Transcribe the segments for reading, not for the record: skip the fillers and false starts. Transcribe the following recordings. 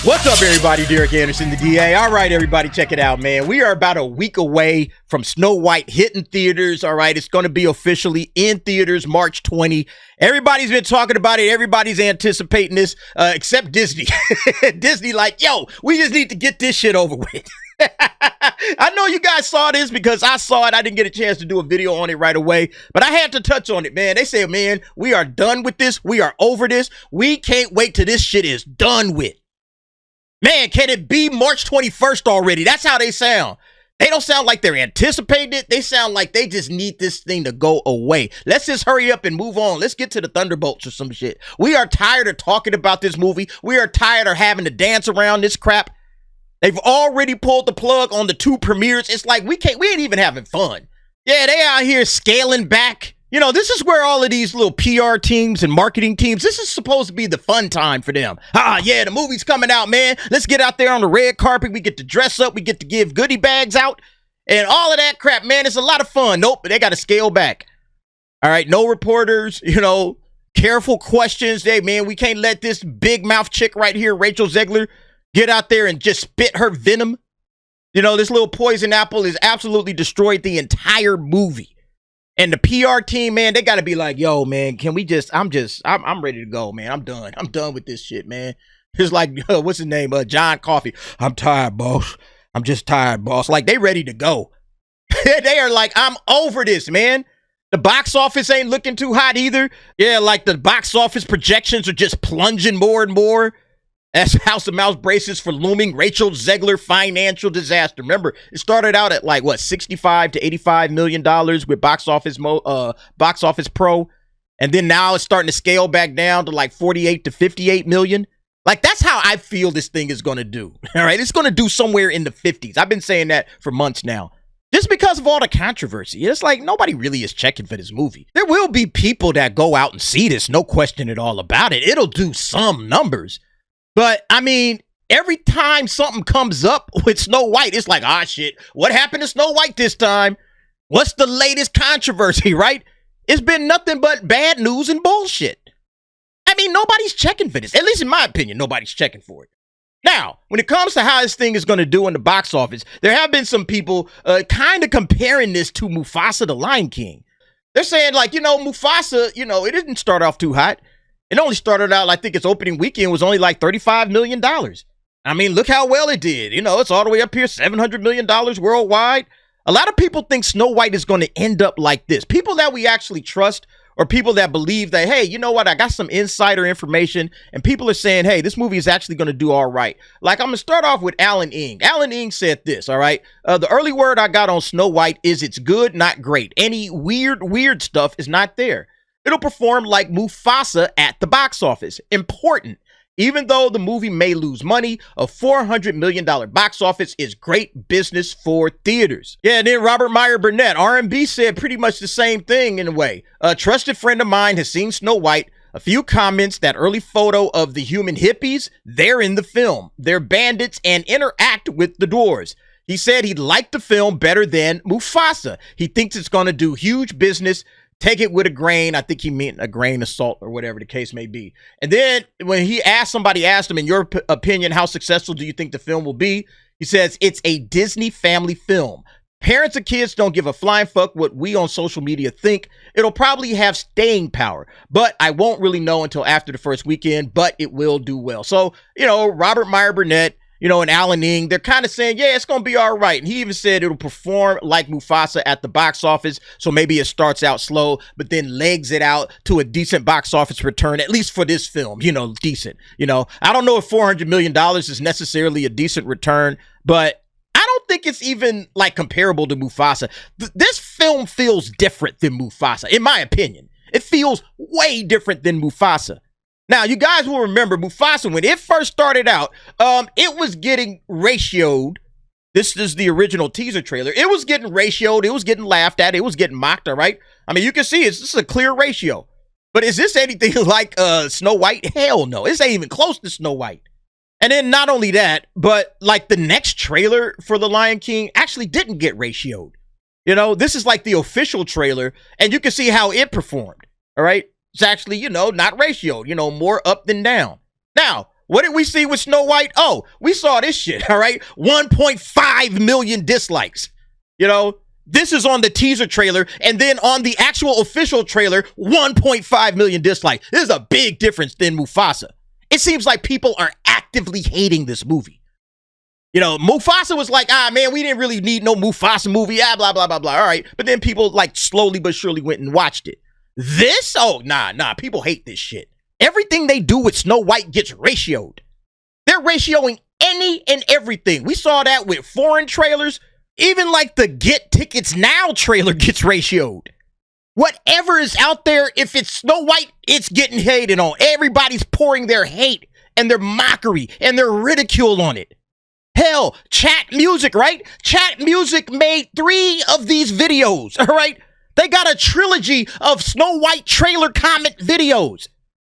What's up, everybody? Derek Anderson, the DA. All right, everybody, check it out, man. We are about a week away from Snow White hitting theaters. All right, it's going to be officially in theaters March 20. Everybody's been talking about it. Everybody's anticipating this, except Disney. Disney like, yo, we just need to get this shit over with. I know you guys saw this because I saw it. I didn't get a chance to do a video on it right away, but I had to touch on it, man. They said, man, we are done with this. We are over this. We can't wait till this shit is done with. Man, can it be March 21st already? That's how they sound. They don't sound like they're anticipating it. They sound like they just need this thing to go away. Let's just hurry up and move on. Let's get to the Thunderbolts or some shit. We are tired of talking about this movie. We are tired of having to dance around this crap. They've already pulled the plug on the 2 premieres. It's like we ain't even having fun. Yeah, they out here scaling back. You know, this is where all of these little PR teams and marketing teams, this is supposed to be the fun time for them. Yeah, the movie's coming out, man. Let's get out there on the red carpet. We get to dress up. We get to give goodie bags out and all of that crap, man. It's a lot of fun. Nope, but they got to scale back. All right, no reporters, you know, careful questions. Hey, man, we can't let this big mouth chick right here, Rachel Zegler, get out there and just spit her venom. You know, this little poison apple has absolutely destroyed the entire movie. And the PR team, man, they got to be like, yo, man, can we just, I'm ready to go, man. I'm done. I'm done with this shit, man. It's like, what's his name? John Coffey. I'm tired, boss. I'm just tired, boss. Like, they ready to go. They are like, I'm over this, man. The box office ain't looking too hot either. Yeah, like the box office projections are just plunging more and more. As House of Mouse braces for looming Rachel Zegler financial disaster. Remember, it started out at like what, $65 to $85 million with Box Office Pro, and then now it's starting to scale back down to like 48 to 58 million. Like, that's how I feel this thing is going to do. All right, it's going to do somewhere in the 50s. I've been saying that for months now. Just because of all the controversy. It's like nobody really is checking for this movie. There will be people that go out and see this, no question at all about it. It'll do some numbers. But, I mean, every time something comes up with Snow White, it's like, shit, what happened to Snow White this time? What's the latest controversy, right? It's been nothing but bad news and bullshit. I mean, nobody's checking for this. At least in my opinion, nobody's checking for it. Now, when it comes to how this thing is going to do in the box office, there have been some people kind of comparing this to Mufasa the Lion King. They're saying, like, you know, Mufasa, you know, it didn't start off too hot. It only started out, I think its opening weekend was only like $35 million. I mean, look how well it did. You know, it's all the way up here, $700 million worldwide. A lot of people think Snow White is going to end up like this. People that we actually trust, or people that believe that, hey, you know what, I got some insider information, and people are saying, hey, this movie is actually going to do all right. Like, I'm going to start off with Alan Ng. Alan Ng said this, all right? The early word I got on Snow White is it's good, not great. Any weird stuff is not there. It'll perform like Mufasa at the box office. Important. Even though the movie may lose money, a $400 million box office is great business for theaters. Yeah, and then Robert Meyer Burnett, R&B, said pretty much the same thing in a way. A trusted friend of mine has seen Snow White. A few comments, that early photo of the human hippies, they're in the film. They're bandits and interact with the dwarves. He said he liked the film better than Mufasa. He thinks it's going to do huge business. Take it with a grain. I think he meant a grain of salt or whatever the case may be. And then when somebody asked him, in your opinion, how successful do you think the film will be? He says, it's a Disney family film. Parents and kids don't give a flying fuck what we on social media think. It'll probably have staying power, but I won't really know until after the first weekend, but it will do well. So, you know, Robert Meyer Burnett, you know, and Alan Ng, they're kind of saying, yeah, it's going to be all right. And he even said it'll perform like Mufasa at the box office. So maybe it starts out slow, but then legs it out to a decent box office return, at least for this film, you know, decent. You know, I don't know if $400 million is necessarily a decent return, but I don't think it's even like comparable to Mufasa. This film feels different than Mufasa, in my opinion. It feels way different than Mufasa. Now, you guys will remember Mufasa, when it first started out, it was getting ratioed. This is the original teaser trailer. It was getting ratioed. It was getting laughed at. It was getting mocked, all right? I mean, you can see this is a clear ratio. But is this anything like Snow White? Hell no. This ain't even close to Snow White. And then not only that, but like the next trailer for The Lion King actually didn't get ratioed. You know, this is like the official trailer, and you can see how it performed, all right? It's actually, you know, not ratioed, you know, more up than down. Now, What did we see with Snow White? Oh, we saw this shit, all right? 1.5 million dislikes. You know, this is on the teaser trailer, and then on the actual official trailer, 1.5 million dislikes. This is a big difference than Mufasa. It seems like people are actively hating this movie. You know, Mufasa was like, man, we didn't really need no Mufasa movie, blah, blah, blah, blah. All right. But then people like slowly but surely went and watched it. This? Oh, nah. People hate this shit. Everything they do with Snow White gets ratioed. They're ratioing any and everything. We saw that with foreign trailers. Even like the Get Tickets Now trailer gets ratioed. Whatever is out there, if it's Snow White, it's getting hated on. Everybody's pouring their hate and their mockery and their ridicule on it. Hell, Chat Music, right? Chat Music made 3 of these videos, all right? They got a trilogy of Snow White trailer comment videos.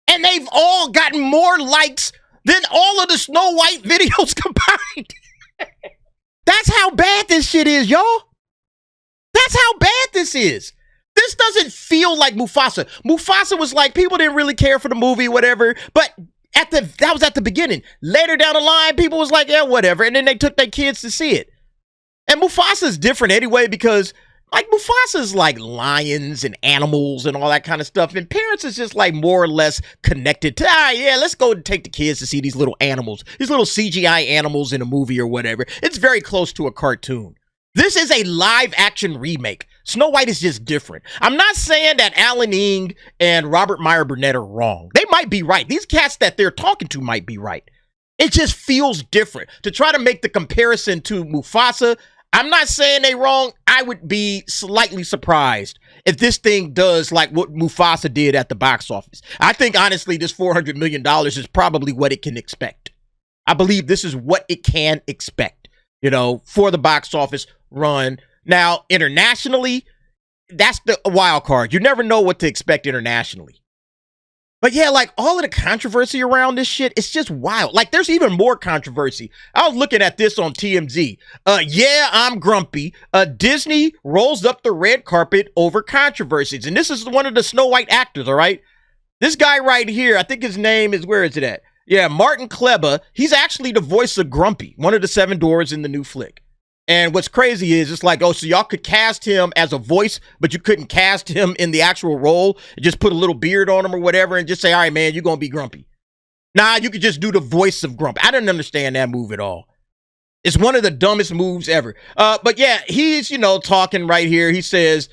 And they've all gotten more likes than all of the Snow White videos combined. That's how bad this shit is, y'all. That's how bad this is. This doesn't feel like Mufasa. Mufasa was like, people didn't really care for the movie, whatever. But that was at the beginning. Later down the line, people was like, yeah, whatever. And then they took their kids to see it. And Mufasa's different anyway because like Mufasa's like lions and animals and all that kind of stuff. And parents is just like more or less connected to, yeah, let's go and take the kids to see these little animals, these little CGI animals in a movie or whatever. It's very close to a cartoon. This is a live action remake. Snow White is just different. I'm not saying that Alan Ng and Robert Meyer Burnett are wrong. They might be right. These cats that they're talking to might be right. It just feels different. To try to make the comparison to Mufasa, I'm not saying they wrong. I would be slightly surprised if this thing does like what Mufasa did at the box office. I think, honestly, this $400 million is probably what it can expect. I believe this is what it can expect, you know, for the box office run. Now, internationally, that's the wild card. You never know what to expect internationally. But yeah, like all of the controversy around this shit, it's just wild. Like there's even more controversy. I was looking at this on TMZ. Yeah, I'm grumpy. Disney rolls up the red carpet over controversies. And this is one of the Snow White actors, all right? This guy right here, I think his name is, where is it at? Yeah, Martin Kleba. He's actually the voice of Grumpy, one of the 7 dwarves in the new flick. And what's crazy is it's like, oh, so y'all could cast him as a voice, but you couldn't cast him in the actual role. Just put a little beard on him or whatever and just say, all right, man, you're going to be Grumpy. Nah, you could just do the voice of Grumpy. I didn't understand that move at all. It's one of the dumbest moves ever. But yeah, he's, you know, talking right here. He says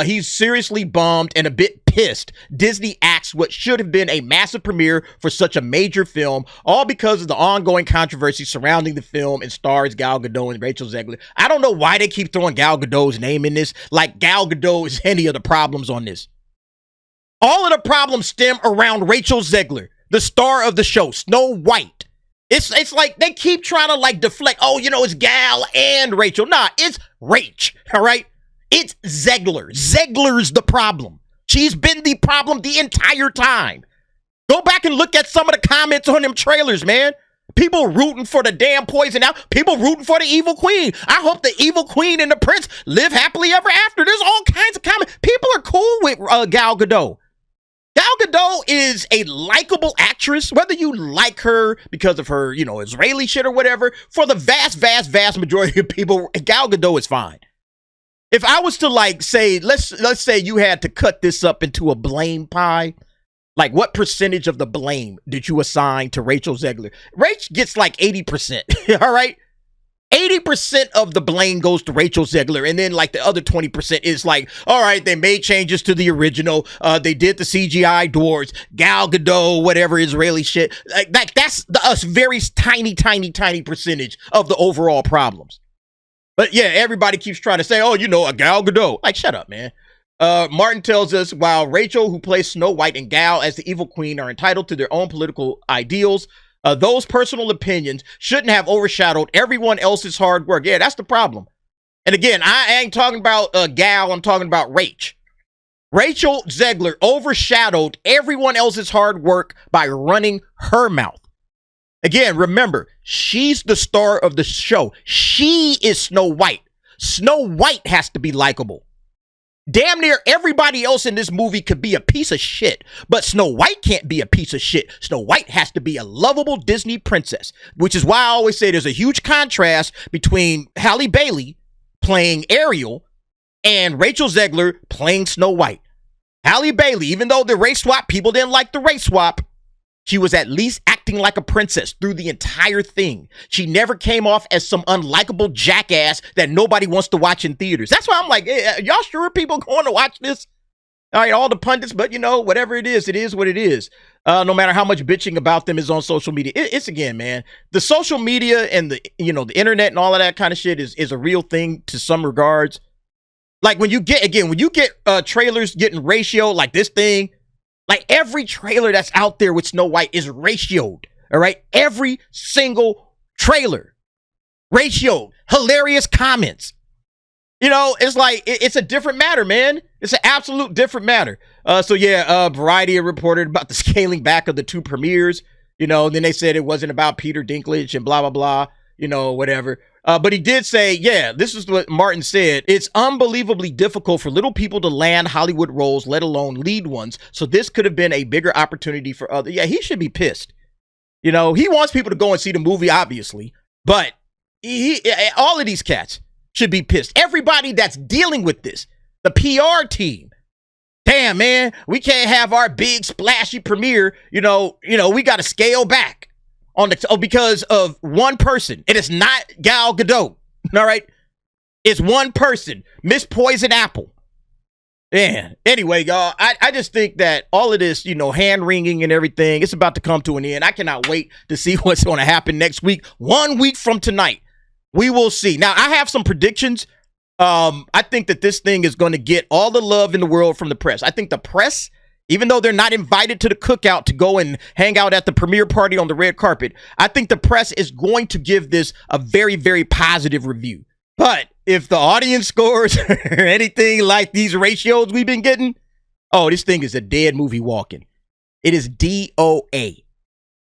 he's seriously bummed and a bit pissed. Disney axed what should have been a massive premiere for such a major film, all because of the ongoing controversy surrounding the film and stars Gal Gadot and Rachel Zegler. I don't know why they keep throwing Gal Gadot's name in this. Like Gal Gadot is any of the problems on this. All of the problems stem around Rachel Zegler, the star of the show, Snow White. It's like they keep trying to like deflect. Oh, you know, it's Gal and Rachel. Nah, it's Rach, all right? It's Zegler. Zegler's the problem. She's been the problem the entire time. Go back and look at some of the comments on them trailers, man. People rooting for the damn poison out. People rooting for the evil queen. I hope the evil queen and the prince live happily ever after. There's all kinds of comments. People are cool with Gal Gadot. Gal Gadot is a likable actress, whether you like her because of her, you know, Israeli shit or whatever. For the vast majority of people, Gal Gadot is fine. If I was to like say, let's say you had to cut this up into a blame pie, like what percentage of the blame did you assign to Rachel Zegler? Rach gets like 80%, all right? 80% of the blame goes to Rachel Zegler, and then like the other 20% is like, all right, they made changes to the original. They did the CGI dwarves, Gal Gadot, whatever Israeli shit. Like that's a very tiny percentage of the overall problems. But yeah, everybody keeps trying to say, oh, you know, a Gal Gadot. Like, shut up, man. Martin tells us, while Rachel, who plays Snow White, and Gal as the evil queen are entitled to their own political ideals, those personal opinions shouldn't have overshadowed everyone else's hard work. Yeah, that's the problem. And again, I ain't talking about Gal, I'm talking about Rach. Rachel Zegler overshadowed everyone else's hard work by running her mouth. Again, remember, she's the star of the show. She is Snow White. Snow White has to be likable. Damn near everybody else in this movie could be a piece of shit, but Snow White can't be a piece of shit. Snow White has to be a lovable Disney princess, which is why I always say there's a huge contrast between Halle Bailey playing Ariel and Rachel Zegler playing Snow White. Halle Bailey, even though the race swap, people didn't like the race swap, she was at least acting like a princess through the entire thing. She never came off as some unlikable jackass that nobody wants to watch in theaters. That's why I'm like, hey, y'all sure people going to watch this? All right, all the pundits, but whatever it is what it is. No matter how much bitching about them is on social media. It's again, man, the social media and the internet and all of that kind of shit is a real thing to some regards. Like when you get trailers getting ratioed like this thing, like every trailer that's out there with Snow White is ratioed. All right. Every single trailer ratioed. Hilarious comments. It's like, it's a different matter, man. It's an absolute different matter. Variety reported about the scaling back of the 2 premieres. Then they said it wasn't about Peter Dinklage and blah, blah, blah, whatever. But he did say, this is what Martin said. It's unbelievably difficult for little people to land Hollywood roles, let alone lead ones. So this could have been a bigger opportunity for others. Yeah, he should be pissed. He wants people to go and see the movie, obviously. But all of these cats should be pissed. Everybody that's dealing with this, the PR team. Damn, man, we can't have our big splashy premiere. We got to scale back. Because of one person. It is not Gal Gadot. All right. It's one person. Miss Poison Apple. Man. Anyway, y'all, I just think that all of this, hand wringing and everything, it's about to come to an end. I cannot wait to see what's going to happen next week. 1 week from tonight. We will see. Now, I have some predictions. I think that this thing is going to get all the love in the world from the press. I think the press, even though they're not invited to the cookout to go and hang out at the premiere party on the red carpet, I think the press is going to give this a very, very positive review. But if the audience scores or anything like these ratios we've been getting, this thing is a dead movie walking. It is DOA.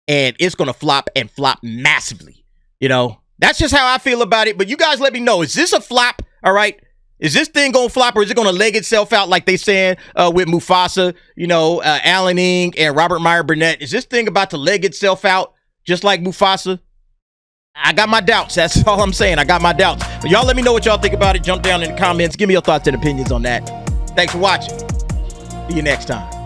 And it's going to flop and flop massively. That's just how I feel about it. But you guys let me know. Is this a flop? All right. Is this thing going to flop or is it going to leg itself out like they saying with Mufasa, Alan Ng and Robert Meyer Burnett? Is this thing about to leg itself out just like Mufasa? I got my doubts. That's all I'm saying. I got my doubts. But y'all let me know what y'all think about it. Jump down in the comments. Give me your thoughts and opinions on that. Thanks for watching. See you next time.